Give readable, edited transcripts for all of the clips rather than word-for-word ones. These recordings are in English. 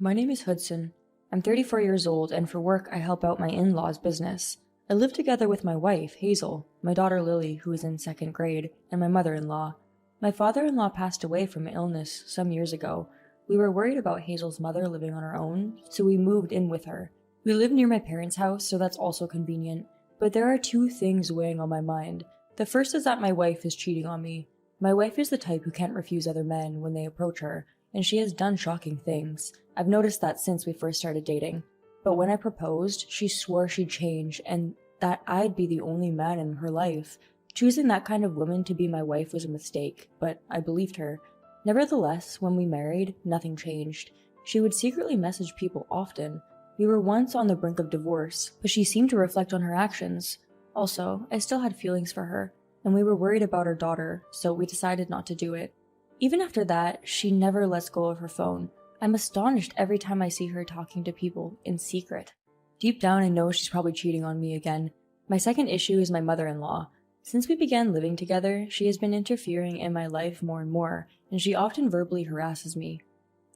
My name is Hudson. I'm 34 years old, and for work, I help out my in law's business. I live together with my wife, Hazel, my daughter Lily, who is in second grade, and my mother in law. My father in law passed away from illness some years ago. We were worried about Hazel's mother living on her own, so we moved in with her. We live near my parents' house, so that's also convenient. But there are two things weighing on my mind. The first is that my wife is cheating on me. My wife is the type who can't refuse other men when they approach her, and she has done shocking things. I've noticed that since we first started dating. But when I proposed, she swore she'd change and that I'd be the only man in her life. Choosing that kind of woman to be my wife was a mistake, but I believed her. Nevertheless, when we married, nothing changed. She would secretly message people often. We were once on the brink of divorce, but she seemed to reflect on her actions. Also, I still had feelings for her, and we were worried about our daughter, so we decided not to do it. Even after that, she never lets go of her phone. I'm astonished every time I see her talking to people in secret. Deep down, I know she's probably cheating on me again. My second issue is my mother-in-law. Since we began living together, she has been interfering in my life more and more, and she often verbally harasses me.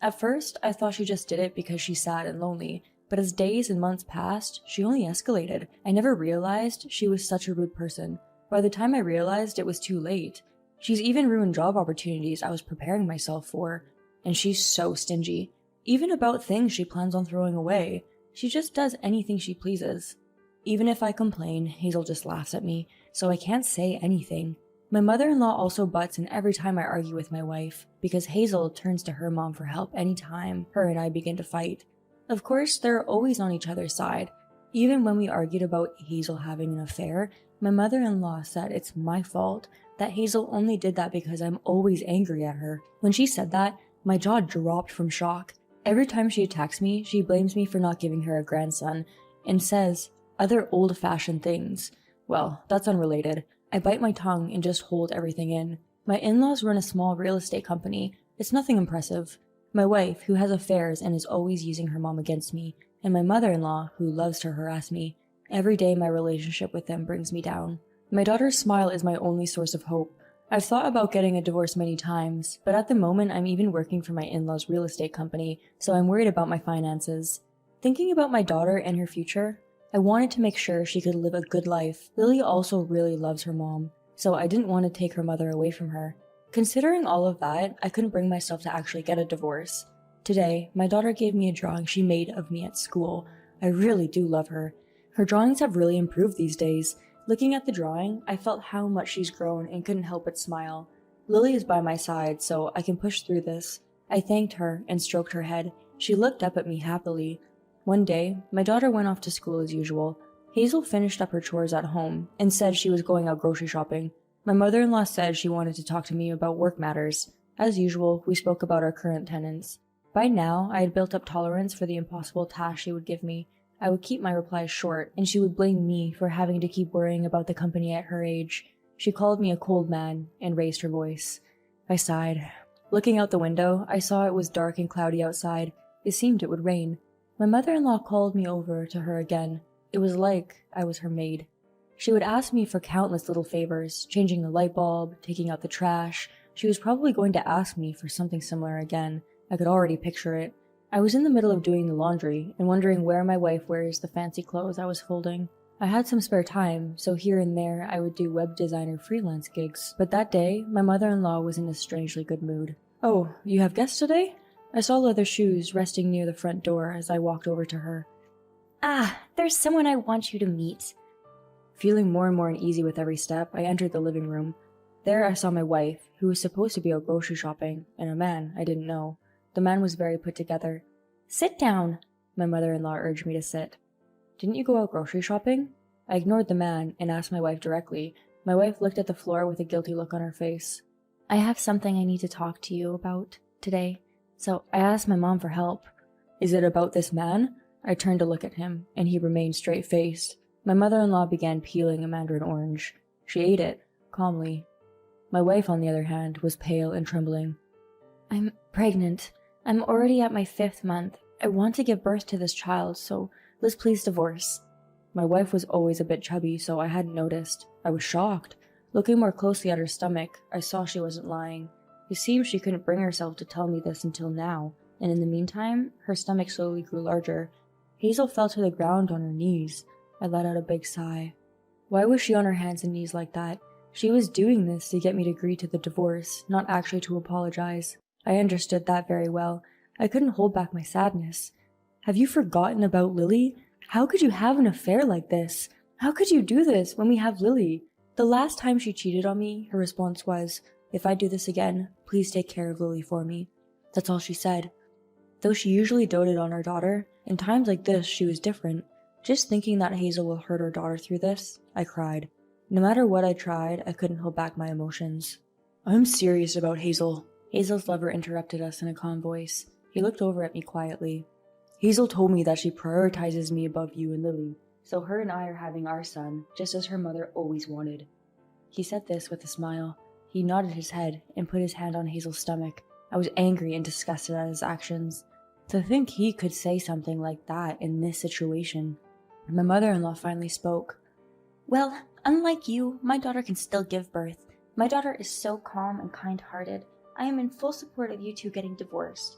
At first, I thought she just did it because she's sad and lonely, but as days and months passed, she only escalated. I never realized she was such a rude person. By the time I realized, it was too late. She's even ruined job opportunities I was preparing myself for, and she's so stingy. Even about things she plans on throwing away. She just does anything she pleases. Even if I complain, Hazel just laughs at me, so I can't say anything. My mother-in-law also butts in every time I argue with my wife, because Hazel turns to her mom for help anytime her and I begin to fight. Of course, they're always on each other's side. Even when we argued about Hazel having an affair, my mother-in-law said it's my fault, that Hazel only did that because I'm always angry at her. When she said that, my jaw dropped from shock. Every time she attacks me, she blames me for not giving her a grandson, and says other old-fashioned things. Well, that's unrelated. I bite my tongue and just hold everything in. My in-laws run a small real estate company. It's nothing impressive. My wife, who has affairs and is always using her mom against me, and my mother-in-law, who loves to harass me. Every day my relationship with them brings me down. My daughter's smile is my only source of hope. I've thought about getting a divorce many times, but at the moment I'm even working for my in-laws' real estate company, so I'm worried about my finances. Thinking about my daughter and her future, I wanted to make sure she could live a good life. Lily also really loves her mom, so I didn't want to take her mother away from her. Considering all of that, I couldn't bring myself to actually get a divorce. Today, my daughter gave me a drawing she made of me at school. I really do love her. Her drawings have really improved these days. Looking at the drawing, I felt how much she's grown and couldn't help but smile. Lily is by my side, so I can push through this. I thanked her and stroked her head. She looked up at me happily. One day, my daughter went off to school as usual. Hazel finished up her chores at home and said she was going out grocery shopping. My mother-in-law said she wanted to talk to me about work matters. As usual, we spoke about our current tenants. By now, I had built up tolerance for the impossible task she would give me. I would keep my replies short, and she would blame me for having to keep worrying about the company at her age. She called me a cold man and raised her voice. I sighed. Looking out the window, I saw it was dark and cloudy outside. It seemed it would rain. My mother-in-law called me over to her again. It was like I was her maid. She would ask me for countless little favors, changing the light bulb, taking out the trash. She was probably going to ask me for something similar again. I could already picture it. I was in the middle of doing the laundry and wondering where my wife wears the fancy clothes I was folding. I had some spare time, so here and there I would do web designer freelance gigs. But that day, my mother-in-law was in a strangely good mood. "Oh, you have guests today?" I saw leather shoes resting near the front door as I walked over to her. "Ah, there's someone I want you to meet." Feeling more and more uneasy with every step, I entered the living room. There I saw my wife, who was supposed to be out grocery shopping, and a man I didn't know. The man was very put together. "Sit down." My mother-in-law urged me to sit. "Didn't you go out grocery shopping?" I ignored the man and asked my wife directly. My wife looked at the floor with a guilty look on her face. "I have something I need to talk to you about today, so I asked my mom for help." "Is it about this man?" I turned to look at him, and he remained straight-faced. My mother-in-law began peeling a mandarin orange. She ate it, calmly. My wife, on the other hand, was pale and trembling. "I'm pregnant. I'm already at my 5th month. I want to give birth to this child, so let's please divorce." My wife was always a bit chubby, so I hadn't noticed. I was shocked. Looking more closely at her stomach, I saw she wasn't lying. It seemed she couldn't bring herself to tell me this until now, and in the meantime, her stomach slowly grew larger. Hazel fell to the ground on her knees. I let out a big sigh. Why was she on her hands and knees like that? She was doing this to get me to agree to the divorce, not actually to apologize. I understood that very well. I couldn't hold back my sadness. Have you forgotten about Lily? How could you have an affair like this? How could you do this when we have Lily? The last time she cheated on me, her response was, "If I do this again, please take care of Lily for me." That's all she said. Though she usually doted on her daughter, in times like this she was different. Just thinking that Hazel will hurt her daughter through this, I cried. No matter what I tried, I couldn't hold back my emotions. "I'm serious about Hazel." Hazel's lover interrupted us in a calm voice. He looked over at me quietly. "Hazel told me that she prioritizes me above you and Lily, so her and I are having our son, just as her mother always wanted." He said this with a smile. He nodded his head and put his hand on Hazel's stomach. I was angry and disgusted at his actions. To think he could say something like that in this situation. My mother-in-law finally spoke. Well, unlike you, my daughter can still give birth. My daughter is so calm and kind-hearted. I am in full support of you two getting divorced.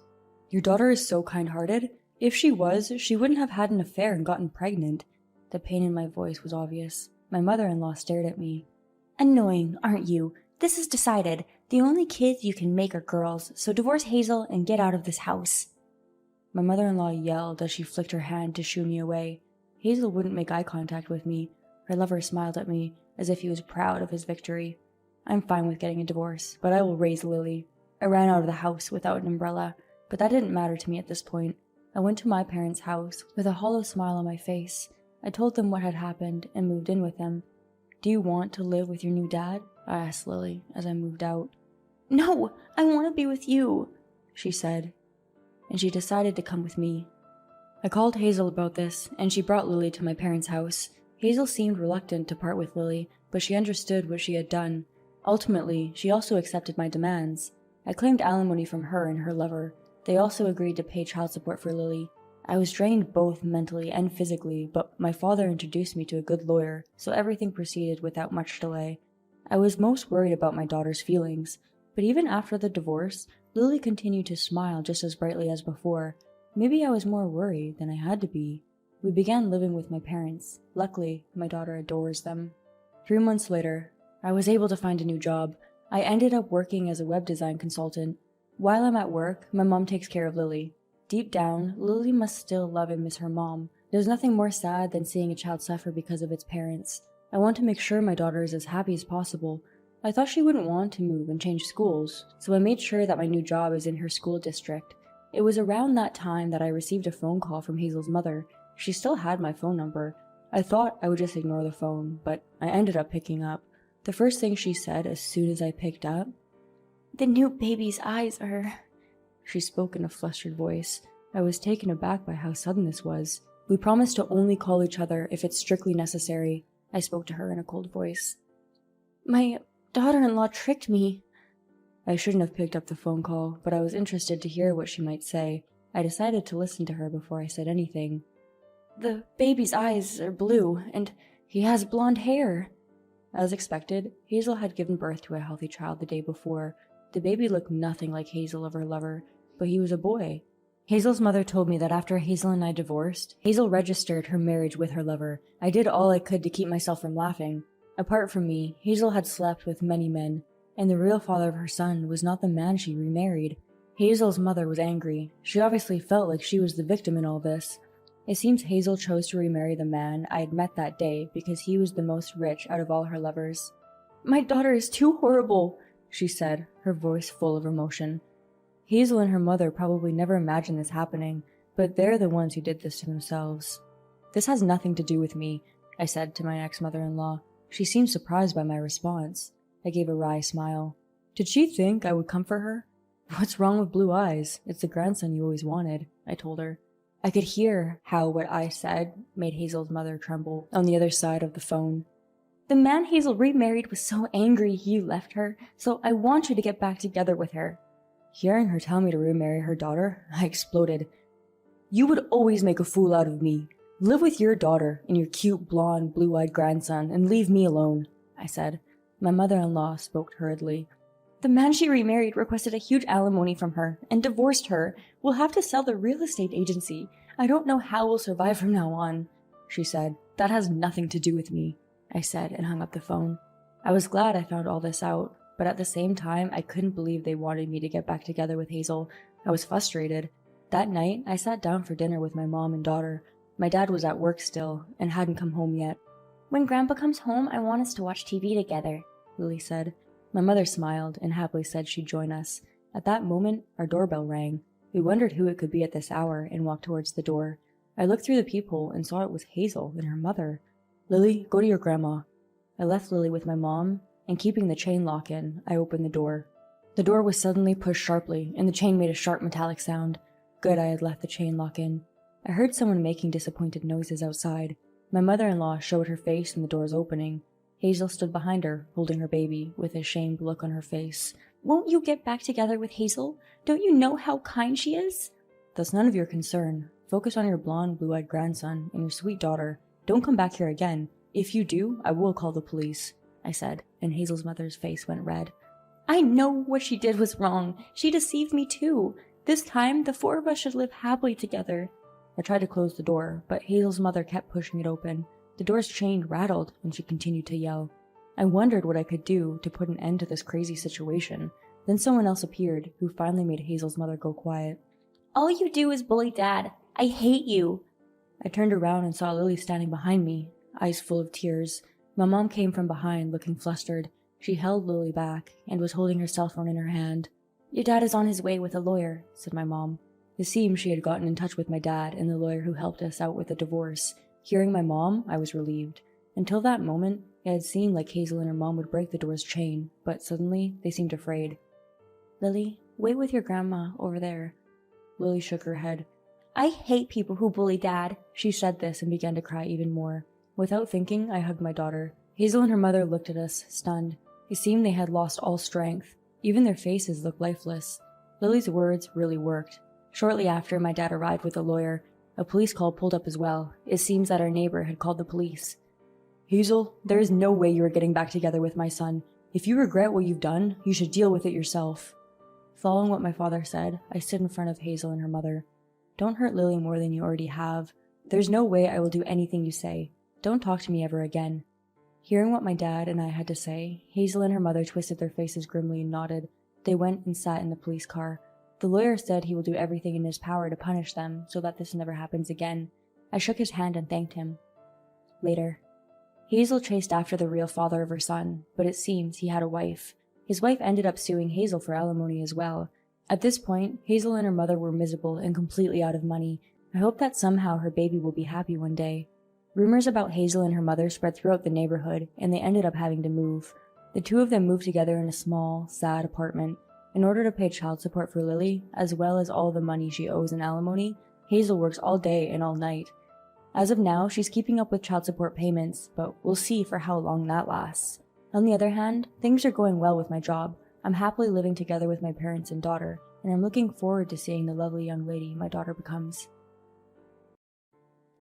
Your daughter is so kind-hearted? If she was, she wouldn't have had an affair and gotten pregnant. The pain in my voice was obvious. My mother-in-law stared at me. Annoying, aren't you? This is decided. The only kids you can make are girls, so divorce Hazel and get out of this house. My mother-in-law yelled as she flicked her hand to shoo me away. Hazel wouldn't make eye contact with me. Her lover smiled at me, as if he was proud of his victory. I'm fine with getting a divorce, but I will raise Lily. I ran out of the house without an umbrella, but that didn't matter to me at this point. I went to my parents' house with a hollow smile on my face. I told them what had happened and moved in with them. "Do you want to live with your new dad?" I asked Lily as I moved out. "No, I want to be with you," she said, and she decided to come with me. I called Hazel about this, and she brought Lily to my parents' house. Hazel seemed reluctant to part with Lily, but she understood what she had done. Ultimately, she also accepted my demands. I claimed alimony from her and her lover. They also agreed to pay child support for Lily. I was drained both mentally and physically, but my father introduced me to a good lawyer, so everything proceeded without much delay. I was most worried about my daughter's feelings, but even after the divorce, Lily continued to smile just as brightly as before. Maybe I was more worried than I had to be. We began living with my parents. Luckily, my daughter adores them. 3 months later, I was able to find a new job. I ended up working as a web design consultant. While I'm at work, my mom takes care of Lily. Deep down, Lily must still love and miss her mom. There's nothing more sad than seeing a child suffer because of its parents. I want to make sure my daughter is as happy as possible. I thought she wouldn't want to move and change schools, so I made sure that my new job is in her school district. It was around that time that I received a phone call from Hazel's mother. She still had my phone number. I thought I would just ignore the phone, but I ended up picking up. The first thing she said as soon as I picked up, "The new baby's eyes are..." She spoke in a flustered voice. I was taken aback by how sudden this was. "We promised to only call each other if it's strictly necessary." I spoke to her in a cold voice. "My daughter-in-law tricked me." I shouldn't have picked up the phone call, but I was interested to hear what she might say. I decided to listen to her before I said anything. "The baby's eyes are blue, and he has blonde hair." As expected, Hazel had given birth to a healthy child the day before. The baby looked nothing like Hazel of her lover, but he was a boy. Hazel's mother told me that after Hazel and I divorced, Hazel registered her marriage with her lover. I did all I could to keep myself from laughing. Apart from me, Hazel had slept with many men, and the real father of her son was not the man she remarried. Hazel's mother was angry. She obviously felt like she was the victim in all this. It seems Hazel chose to remarry the man I had met that day because he was the most rich out of all her lovers. "My daughter is too horrible," she said, her voice full of emotion. Hazel and her mother probably never imagined this happening, but they're the ones who did this to themselves. "This has nothing to do with me," I said to my ex-mother-in-law. She seemed surprised by my response. I gave a wry smile. Did she think I would comfort her? "What's wrong with blue eyes? It's the grandson you always wanted," I told her. I could hear how what I said made Hazel's mother tremble on the other side of the phone. "The man Hazel remarried was so angry he left her, so I want you to get back together with her." Hearing her tell me to remarry her daughter, I exploded. "You would always make a fool out of me. Live with your daughter and your cute, blonde, blue-eyed grandson and leave me alone," I said. My mother-in-law spoke hurriedly. The man she remarried requested a huge alimony from her and divorced her. We'll have to sell the real estate agency. I don't know how we'll survive from now on, she said. That has nothing to do with me, I said and hung up the phone. I was glad I found all this out, but at the same time, I couldn't believe they wanted me to get back together with Hazel. I was frustrated. That night, I sat down for dinner with my mom and daughter. My dad was at work still and hadn't come home yet. When Grandpa comes home, I want us to watch TV together, Lily said. My mother smiled and happily said she'd join us. At that moment, our doorbell rang. We wondered who it could be at this hour and walked towards the door. I looked through the peephole and saw it was Hazel and her mother. Lily, go to your grandma. I left Lily with my mom, and keeping the chain lock in, I opened the door. The door was suddenly pushed sharply, and the chain made a sharp metallic sound. Good I had left the chain lock in. I heard someone making disappointed noises outside. My mother-in-law showed her face in the door's opening. Hazel stood behind her, holding her baby, with a shamed look on her face. Won't you get back together with Hazel? Don't you know how kind she is? That's none of your concern. Focus on your blonde, blue-eyed grandson and your sweet daughter. Don't come back here again. If you do, I will call the police, I said, and Hazel's mother's face went red. I know what she did was wrong. She deceived me too. This time, the four of us should live happily together. I tried to close the door, but Hazel's mother kept pushing it open. The door's chain rattled, and she continued to yell. I wondered what I could do to put an end to this crazy situation. Then someone else appeared, who finally made Hazel's mother go quiet. All you do is bully Dad. I hate you. I turned around and saw Lily standing behind me, eyes full of tears. My mom came from behind, looking flustered. She held Lily back, and was holding her cell phone in her hand. Your dad is on his way with a lawyer, said my mom. It seemed she had gotten in touch with my dad and the lawyer who helped us out with the divorce. Hearing my mom, I was relieved. Until that moment, it had seemed like Hazel and her mom would break the door's chain, but suddenly they seemed afraid. Lily, wait with your grandma over there. Lily shook her head. I hate people who bully Dad. She said this and began to cry even more. Without thinking, I hugged my daughter. Hazel and her mother looked at us, stunned. It seemed they had lost all strength. Even their faces looked lifeless. Lily's words really worked. Shortly after, my dad arrived with a lawyer. A police call pulled up as well. It seems that our neighbor had called the police. Hazel, there is no way you are getting back together with my son. If you regret what you've done, you should deal with it yourself. Following what my father said, I stood in front of Hazel and her mother. Don't hurt Lily more than you already have. There's no way I will do anything you say. Don't talk to me ever again. Hearing what my dad and I had to say, Hazel and her mother twisted their faces grimly and nodded. They went and sat in the police car. The lawyer said he will do everything in his power to punish them so that this never happens again. I shook his hand and thanked him. Later, Hazel chased after the real father of her son, but it seems he had a wife. His wife ended up suing Hazel for alimony as well. At this point, Hazel and her mother were miserable and completely out of money. I hope that somehow her baby will be happy one day. Rumors about Hazel and her mother spread throughout the neighborhood, and they ended up having to move. The two of them moved together in a small, sad apartment. In order to pay child support for Lily, as well as all the money she owes in alimony, Hazel works all day and all night. As of now, she's keeping up with child support payments, but we'll see for how long that lasts. On the other hand, things are going well with my job. I'm happily living together with my parents and daughter, and I'm looking forward to seeing the lovely young lady my daughter becomes.